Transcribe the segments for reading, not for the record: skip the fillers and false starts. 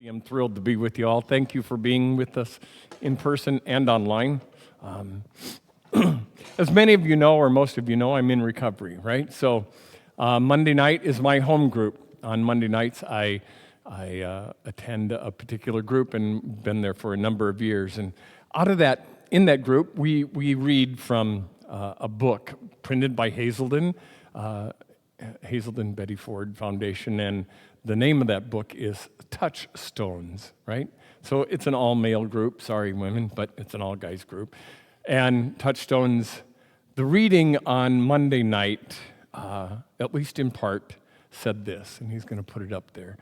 I'm thrilled to be with you all. Thank you for being with us in person and online. As many of you know, or most of you know, I'm in recovery, right? So Monday night is my home group. On Monday nights, I attend a particular group and been there for a number of years. And in that group, we read from a book printed by Hazelden Betty Ford Foundation, and the name of that book is Touchstones, right? So it's an all-male group. Sorry, women, but it's an all-guys group. And Touchstones, the reading on Monday night, at least in part, said this, and he's going to put it up there.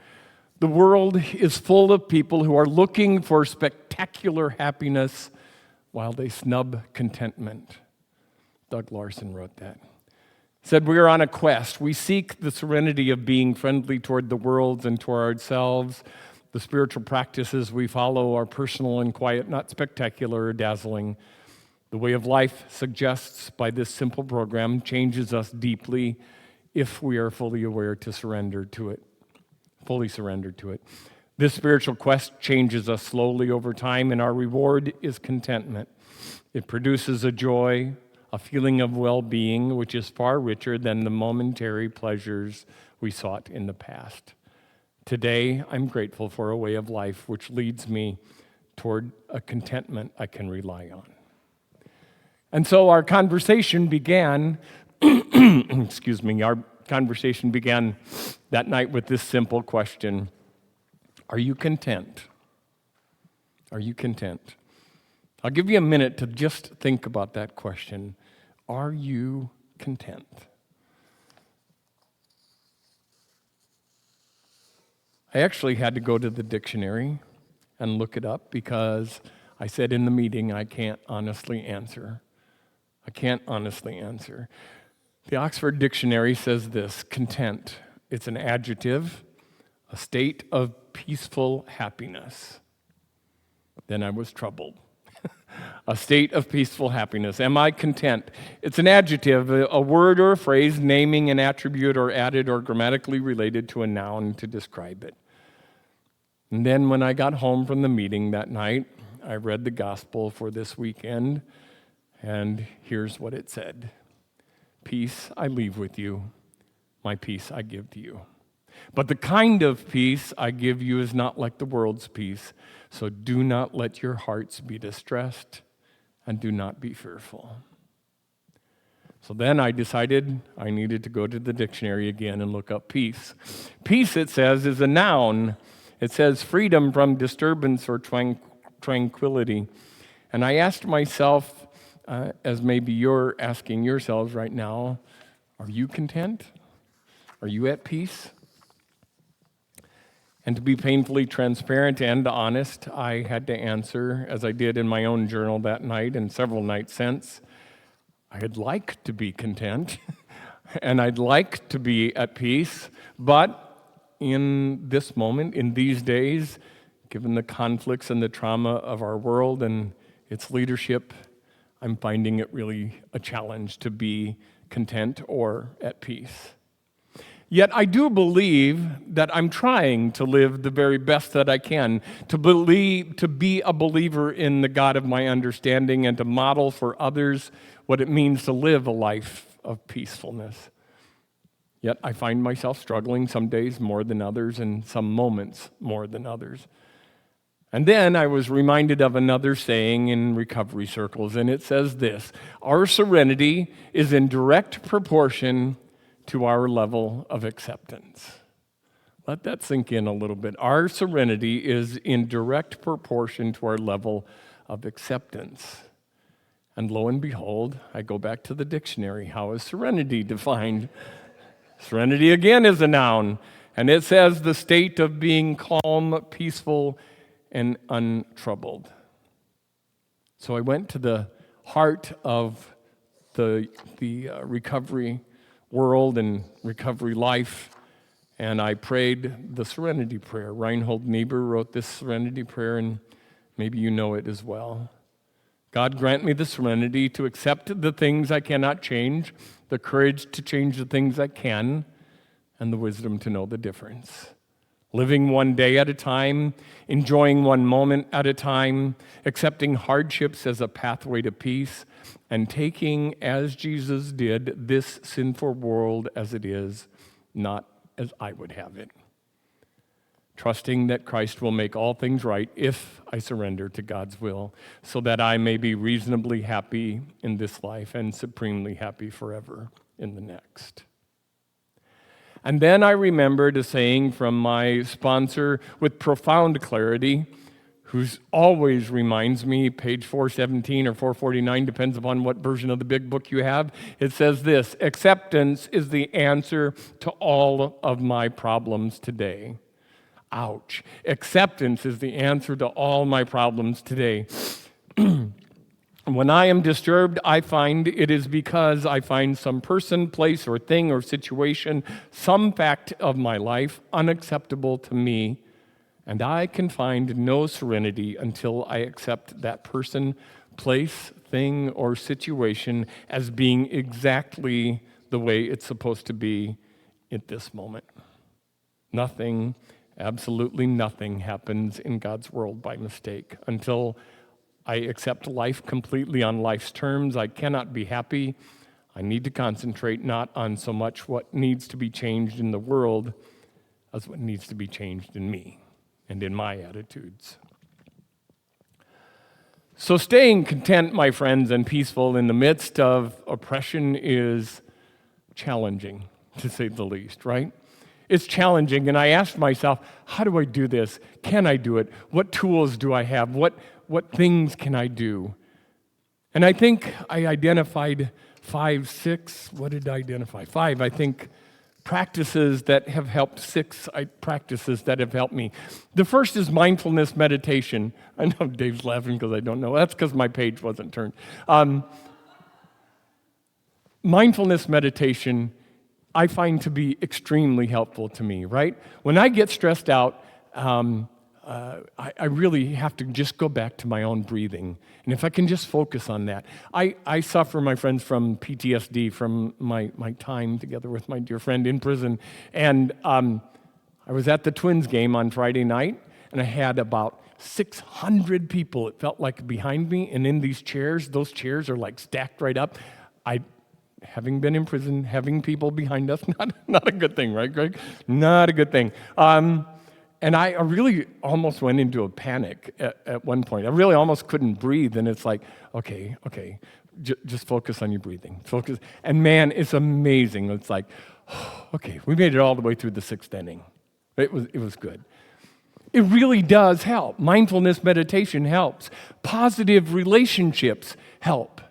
The world is full of people who are looking for spectacular happiness while they snub contentment. Doug Larson wrote that. Said, we are on a quest. We seek the serenity of being friendly toward the world and toward ourselves. The spiritual practices we follow are personal and quiet, not spectacular or dazzling. The way of life suggests by this simple program changes us deeply if we are fully aware to surrender to it, fully surrender to it. This spiritual quest changes us slowly over time, and our reward is contentment. It produces a joy, a feeling of well-being, which is far richer than the momentary pleasures we sought in the past. Today, I'm grateful for a way of life which leads me toward a contentment I can rely on. And so our conversation began, our conversation began that night with this simple question: are you content? Are you content? I'll give you a minute to just think about that question. Are you content? I actually had to go to the dictionary and look it up because I said in the meeting I can't honestly answer. I can't honestly answer. The Oxford Dictionary says this: content. It's an adjective, a state of peaceful happiness. Then I was troubled. A state of peaceful happiness. Am I content? It's an adjective, a word or a phrase naming an attribute or added or grammatically related to a noun to describe it. And then when I got home from the meeting that night, I read the gospel for this weekend, and here's what it said. Peace I leave with you, my peace I give to you. But the kind of peace I give you is not like the world's peace. So do not let your hearts be distressed, and do not be fearful. So then I decided I needed to go to the dictionary again and look up peace. Peace, it says, is a noun. It says freedom from disturbance or tranquility. And I asked myself, as maybe you're asking yourselves right now, are you content? Are you at peace? And to be painfully transparent and honest, I had to answer, as I did in my own journal that night and several nights since, I'd like to be content, and I'd like to be at peace, but in this moment, in these days, given the conflicts and the trauma of our world and its leadership, I'm finding it really a challenge to be content or at peace. Yet I do believe that I'm trying to live the very best that I can, to be a believer in the God of my understanding and to model for others what it means to live a life of peacefulness. Yet I find myself struggling some days more than others and some moments more than others. And then I was reminded of another saying in recovery circles, and it says this: our serenity is in direct proportion to our level of acceptance. Let that sink in a little bit. Our serenity is in direct proportion to our level of acceptance. And lo and behold, I go back to the dictionary. How is serenity defined? Serenity, again, is a noun, and it says the state of being calm, peaceful, and untroubled. So I went to the heart of the recovery world and recovery life, and I prayed the serenity prayer. Reinhold Niebuhr wrote this serenity prayer, and maybe you know it as well. God, grant me the serenity to accept the things I cannot change, the courage to change the things I can, and the wisdom to know the difference. living one day at a time, enjoying one moment at a time, accepting hardships as a pathway to peace, and taking, as Jesus did, this sinful world as it is, not as I would have it. Trusting that Christ will make all things right if I surrender to God's will, so that I may be reasonably happy in this life and supremely happy forever in the next. And then I remembered a saying from my sponsor with profound clarity, who always reminds me, page 417 or 449, depends upon what version of the big book you have. It says this: acceptance is the answer to all of my problems today. Ouch. Acceptance is the answer to all my problems today. When I am disturbed, I find it is because I find some person, place, or thing, or situation, some fact of my life unacceptable to me, and I can find no serenity until I accept that person, place, thing, or situation as being exactly the way it's supposed to be at this moment. Nothing, absolutely nothing happens in God's world by mistake. Until I accept life completely on life's terms, I cannot be happy. I need to concentrate not on so much what needs to be changed in the world as what needs to be changed in me and in my attitudes. So staying content, my friends, and peaceful in the midst of oppression is challenging, to say the least, right? It's challenging, and I asked myself, how do I do this? Can I do it? What tools do I have? What things can I do? And I think I identified 5, 6, what did I identify? 5, I think, practices that have helped, 6 practices that have helped me. The first is mindfulness meditation. I know Dave's laughing because I don't know. That's because my page wasn't turned. Mindfulness meditation I find to be extremely helpful to me, right? When I get stressed out, I really have to just go back to my own breathing. And if I can just focus on that. I suffer, my friends, from PTSD from my time together with my dear friend in prison. And I was at the Twins game on Friday night, and I had about 600 people, it felt like, behind me. And in these chairs, those chairs are like stacked right up. Having been in prison, having people behind us, not a good thing, right, Greg? Not a good thing. And I really almost went into a panic at one point. I really almost couldn't breathe, and it's like, okay, just focus on your breathing. Focus. And man, it's amazing. It's like, okay, we made it all the way through the 6th inning. It was good. It really does help. Mindfulness meditation helps. Positive relationships help.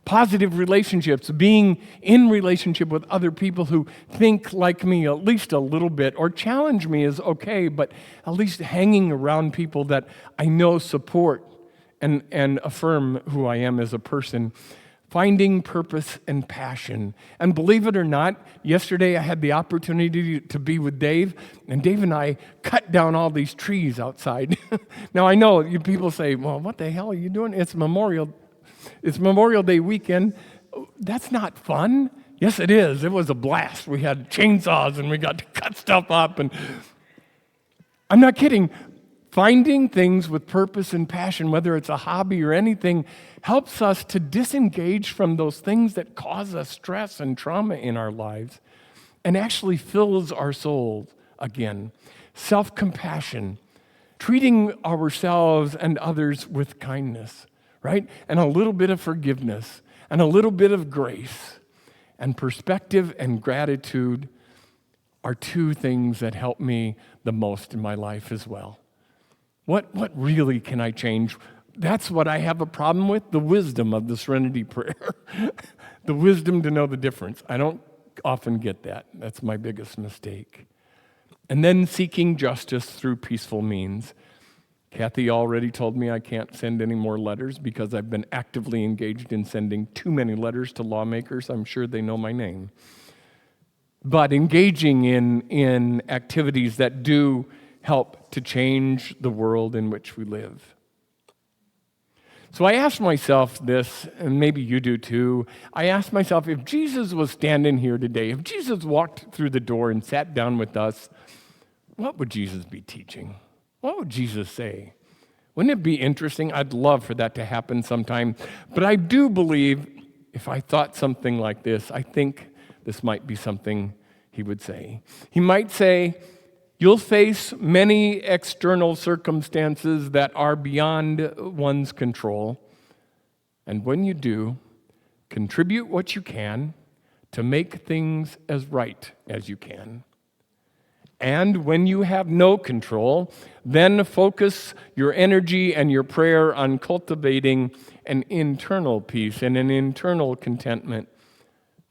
Positive relationships, being in relationship with other people who think like me at least a little bit or challenge me is okay, but at least hanging around people that I know support and affirm who I am as a person. Finding purpose and passion. And believe it or not, yesterday I had the opportunity to be with Dave, and Dave and I cut down all these trees outside. Now I know you people say, well, what the hell are you doing? It's Memorial Day weekend. That's not fun. Yes, it is. It was a blast. We had chainsaws and we got to cut stuff up. And I'm not kidding. Finding things with purpose and passion, whether it's a hobby or anything, helps us to disengage from those things that cause us stress and trauma in our lives and actually fills our souls again. Self-compassion, treating ourselves and others with kindness. Right? And a little bit of forgiveness, and a little bit of grace, and perspective and gratitude are 2 things that help me the most in my life as well. What really can I change? That's what I have a problem with, the wisdom of the Serenity Prayer. The wisdom to know the difference. I don't often get that. That's my biggest mistake. And then seeking justice through peaceful means. Kathy already told me I can't send any more letters because I've been actively engaged in sending too many letters to lawmakers. I'm sure they know my name. But engaging in activities that do help to change the world in which we live. So I asked myself this, and maybe you do too. I asked myself, if Jesus was standing here today, if Jesus walked through the door and sat down with us, what would Jesus be teaching? What would Jesus say? Wouldn't it be interesting? I'd love for that to happen sometime. But I do believe if I thought something like this, I think this might be something he would say. He might say, you'll face many external circumstances that are beyond one's control. And when you do, contribute what you can to make things as right as you can. And when you have no control, then focus your energy and your prayer on cultivating an internal peace and an internal contentment,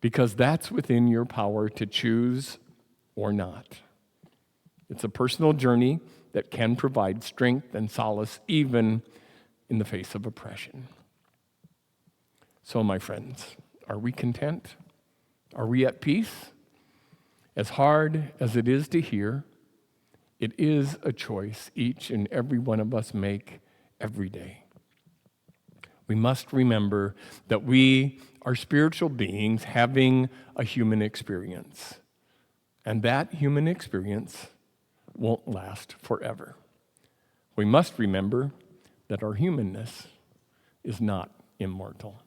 because that's within your power to choose or not. It's a personal journey that can provide strength and solace even in the face of oppression. So, my friends, are we content? Are we at peace? As hard as it is to hear, it is a choice each and every one of us make every day. We must remember that we are spiritual beings having a human experience, and that human experience won't last forever. We must remember that our humanness is not immortal.